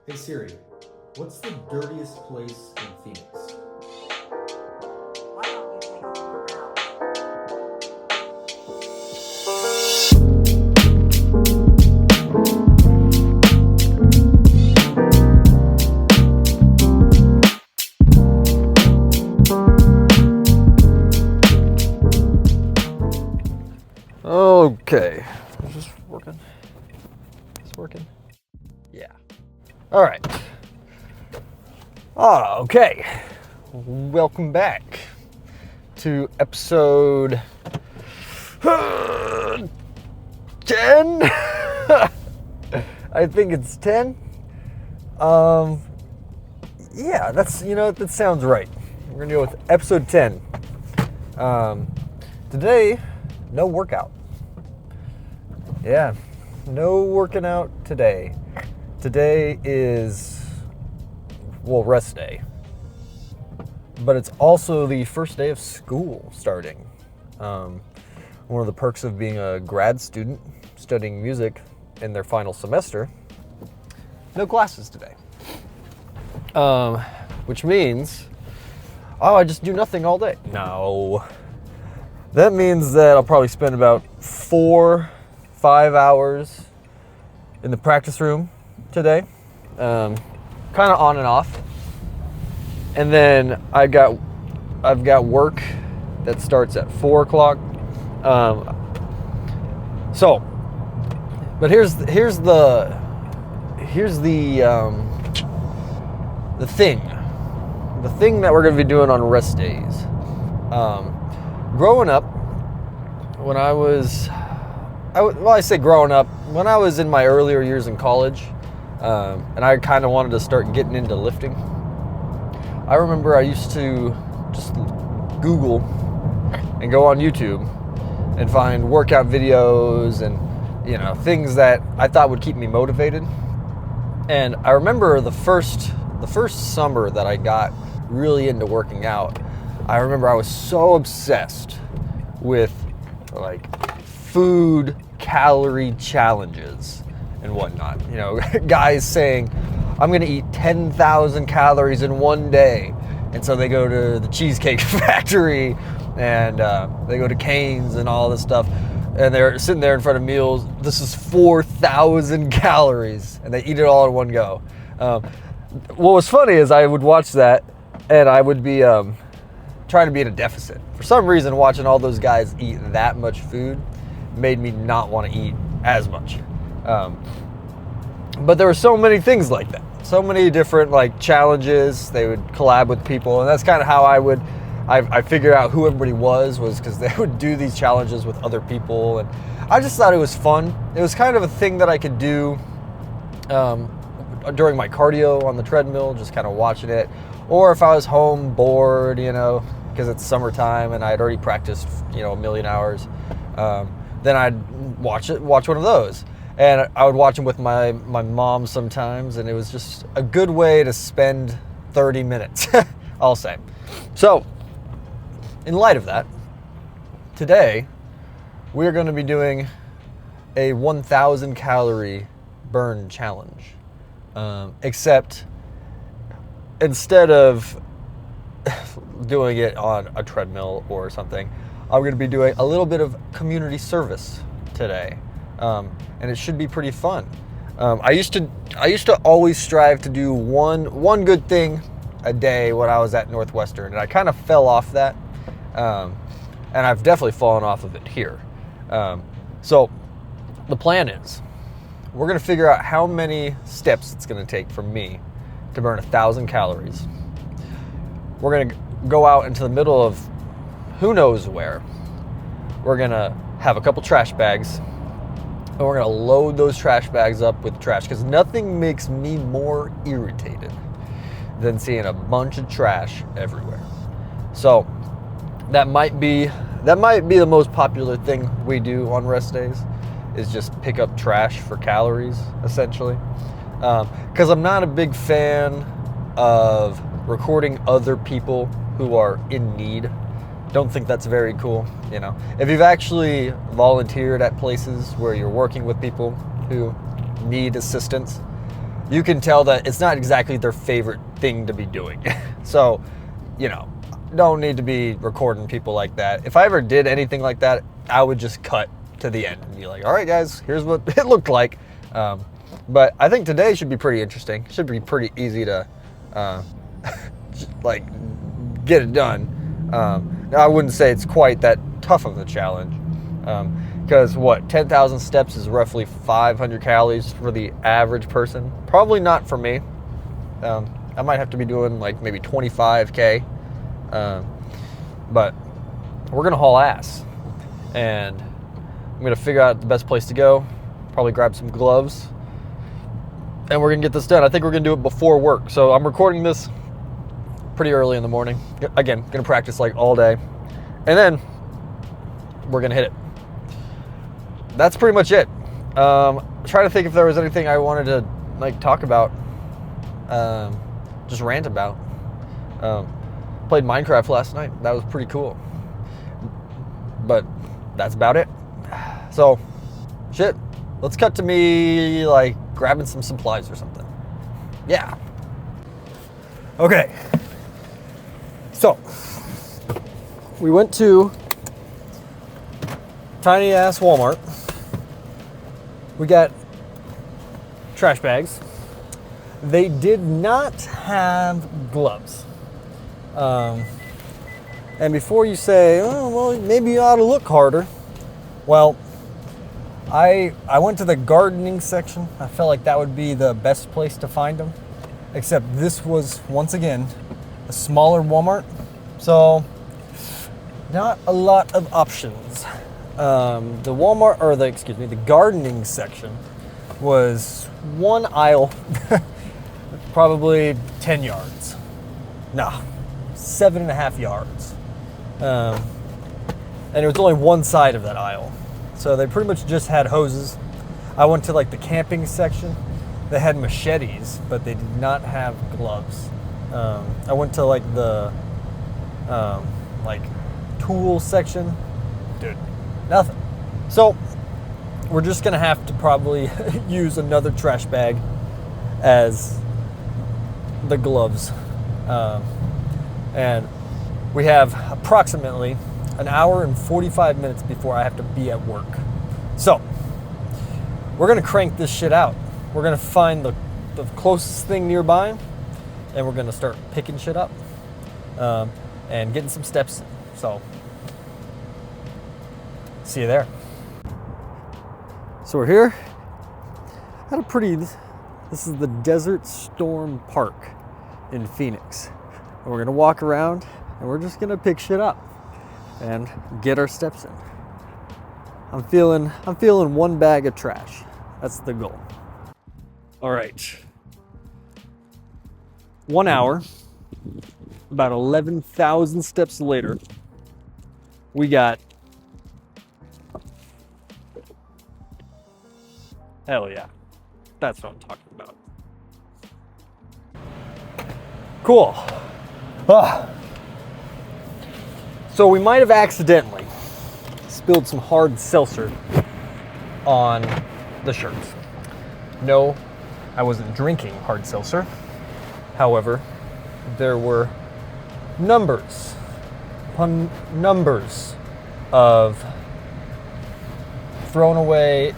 Hey Siri, what's the dirtiest place in Phoenix? Why don't you take a look around? Okay. Is this working? Is this working? Yeah. All right. Okay. Welcome back to episode 10. I think it's 10. Yeah, that sounds right. We're gonna go with episode 10. Today, no workout. Yeah, no working out today. Today is, rest day. But it's also the first day of school starting. One of the perks of being a grad student studying music in their final semester, no classes today. Which means, I just do nothing all day. No. That means that I'll probably spend about 4-5 hours in the practice room today, kind of on and off. And then I've got work that starts at 4 o'clock. But here's the thing that we're gonna be doing on rest days. Growing up, when I say growing up, when I was in my earlier years in college, and I kind of wanted to start getting into lifting, I remember I used to just Google and go on YouTube and find workout videos and, things that I thought would keep me motivated. And I remember the first summer that I got really into working out, I remember I was so obsessed with like food calorie challenges and whatnot. Guys saying, I'm going to eat 10,000 calories in one day. And so they go to the Cheesecake Factory and they go to Cane's and all this stuff. And they're sitting there in front of meals. This is 4,000 calories. And they eat it all in one go. What was funny is I would watch that and I would be trying to be at a deficit. For some reason, watching all those guys eat that much food made me not want to eat as much. But there were so many things like that. So many different challenges. They would collab with people, and that's kind of how I figured out who everybody was because they would do these challenges with other people, and I just thought it was fun. It was kind of a thing that I could do during my cardio on the treadmill, just kind of watching it, or if I was home bored, because it's summertime and I had already practiced, a million hours, then I'd watch one of those. And I would watch them with my mom sometimes, and it was just a good way to spend 30 minutes, I'll say. So, in light of that, today we're going to be doing a 1,000 calorie burn challenge. Except instead of doing it on a treadmill or something, I'm going to be doing a little bit of community service today. And it should be pretty fun. I used to always strive to do one good thing a day when I was at Northwestern, and I kind of fell off that, and I've definitely fallen off of it here. So the plan is we're going to figure out how many steps it's going to take for me to burn 1,000 calories. We're going to go out into the middle of who knows where. We're going to have a couple trash bags. And we're going to load those trash bags up with trash, because nothing makes me more irritated than seeing a bunch of trash everywhere. So that might be the most popular thing we do on rest days, is just pick up trash for calories, essentially. Because I'm not a big fan of recording other people who are in need. Don't think that's very cool. If you've actually volunteered at places where you're working with people who need assistance, you can tell that it's not exactly their favorite thing to be doing. So, don't need to be recording people like that. If I ever did anything like that, I would just cut to the end and be like, all right, guys, here's what it looked like. But I think today should be pretty interesting. Should be pretty easy to like get it done. Now, I wouldn't say it's quite that tough of a challenge. Because 10,000 steps is roughly 500 calories for the average person. Probably not for me. I might have to be doing like maybe 25K. But we're going to haul ass. And I'm going to figure out the best place to go. Probably grab some gloves. And we're going to get this done. I think we're going to do it before work. So I'm recording this pretty early in the morning. Again, going to practice like all day. And then we're going to hit it. That's pretty much it. Trying to think if there was anything I wanted to like talk about. Just rant about. Played Minecraft last night. That was pretty cool. But that's about it. So, shit. Let's cut to me like grabbing some supplies or something. Yeah. Okay. So, we went to tiny ass Walmart. We got trash bags. They did not have gloves. And before you say, oh, well, maybe you ought to look harder. Well, I went to the gardening section. I felt like that would be the best place to find them. Except this was, once again, a smaller Walmart. So, not a lot of options. The gardening section was one aisle, probably 10 yards. Nah, 7.5 yards. And it was only one side of that aisle. So they pretty much just had hoses. I went to like the camping section. They had machetes, but they did not have gloves. I went to like the tool section. Dude, nothing. So we're just gonna have to probably use another trash bag as the gloves. And we have approximately an hour and 45 minutes before I have to be at work. So we're gonna crank this shit out. We're gonna find the closest thing nearby, and we're gonna start picking shit up and getting some steps in. So see you there. So we're here at this is the Desert Storm Park in Phoenix. And we're gonna walk around and we're just gonna pick shit up and get our steps in. I'm feeling one bag of trash. That's the goal. All right. 1 hour, about 11,000 steps later, we got, hell yeah, that's what I'm talking about. Cool. So we might have accidentally spilled some hard seltzer on the shirts. No, I wasn't drinking hard seltzer. However, there were numbers upon numbers of thrown away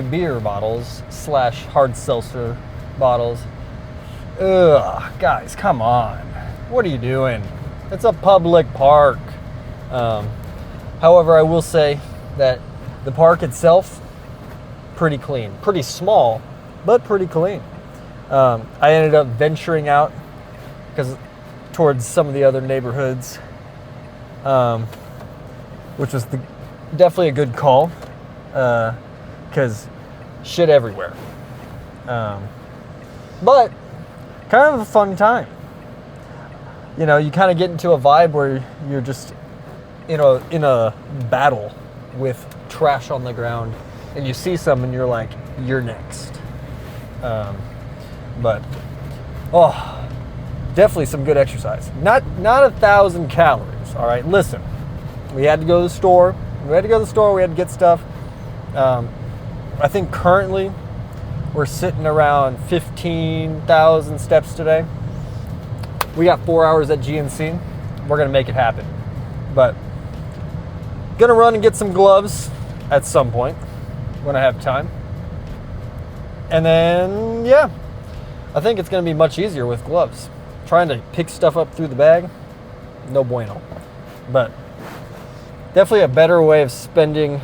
beer bottles / hard seltzer bottles. Ugh, guys, come on. What are you doing? It's a public park. However, I will say that the park itself, pretty clean. Pretty small, but pretty clean. I ended up venturing out towards some of the other neighborhoods, which was definitely a good call, because shit everywhere. But kind of a fun time. You know, you kind of get into a vibe where you're just in a battle with trash on the ground, and you see some and you're like, you're next. But definitely some good exercise. Not 1,000 calories. All right, listen. We had to go to the store. We had to get stuff. I think currently We're sitting around 15,000 steps today. We got 4 hours at GNC. We're gonna make it happen. But gonna run and get some gloves at some point when I have time. And then, yeah, I think it's gonna be much easier with gloves. Trying to pick stuff up through the bag, no bueno. But definitely a better way of spending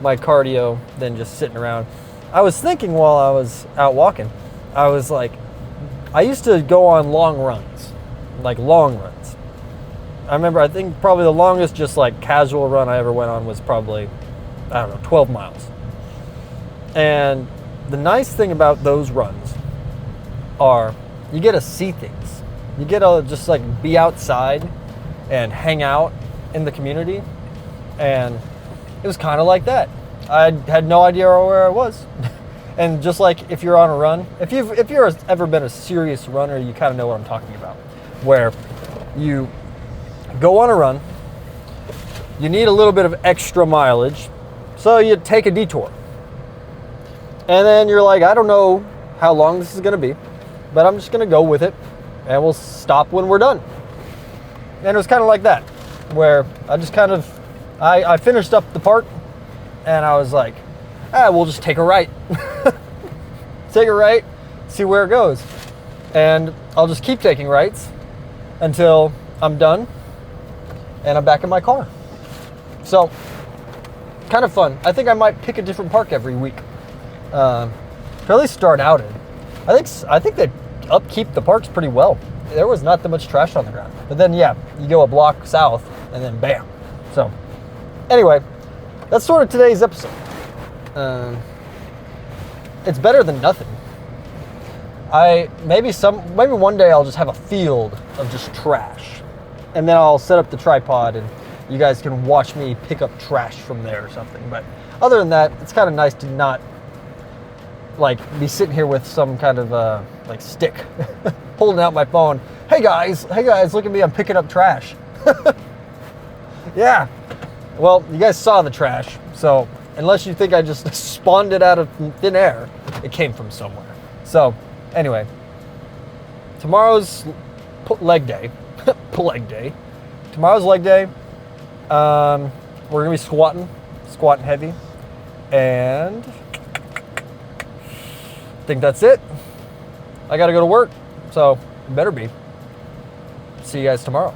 my cardio than just sitting around. I was thinking while I was out walking, I was like, I used to go on long runs, like long runs. I think probably the longest just like casual run I ever went on was probably, 12 miles. And the nice thing about those runs are you get to see things. You get to just like be outside and hang out in the community. And it was kind of like that. I had no idea where I was. And just like if you're on a run, if you're ever been a serious runner, you kind of know what I'm talking about. Where you go on a run, you need a little bit of extra mileage, so you take a detour. And then you're like, I don't know how long this is going to be, but I'm just going to go with it, and we'll stop when we're done. And it was kind of like that, where I just kind of, I finished up the part, and I was like, we'll just take a right. Take a right, see where it goes. And I'll just keep taking rights until I'm done, and I'm back in my car. So, kind of fun. I think I might pick a different park every week. To at least start out in. I think they upkeep the parks pretty well. There was not that much trash on the ground. But then, yeah, you go a block south, and then bam. So, anyway, that's sort of today's episode. It's better than nothing. Maybe one day I'll just have a field of just trash, and then I'll set up the tripod, and you guys can watch me pick up trash from there or something. But other than that, it's kind of nice to not like be sitting here with some kind of like stick holding out my phone. Hey guys, look at me, I'm picking up trash. Yeah, well, you guys saw the trash, so unless you think I just spawned it out of thin air, it came from somewhere. So anyway, tomorrow's leg day. Leg day. Tomorrow's leg day. We're gonna be squatting heavy, and I think that's it. I gotta go to work, so it better be. See you guys tomorrow.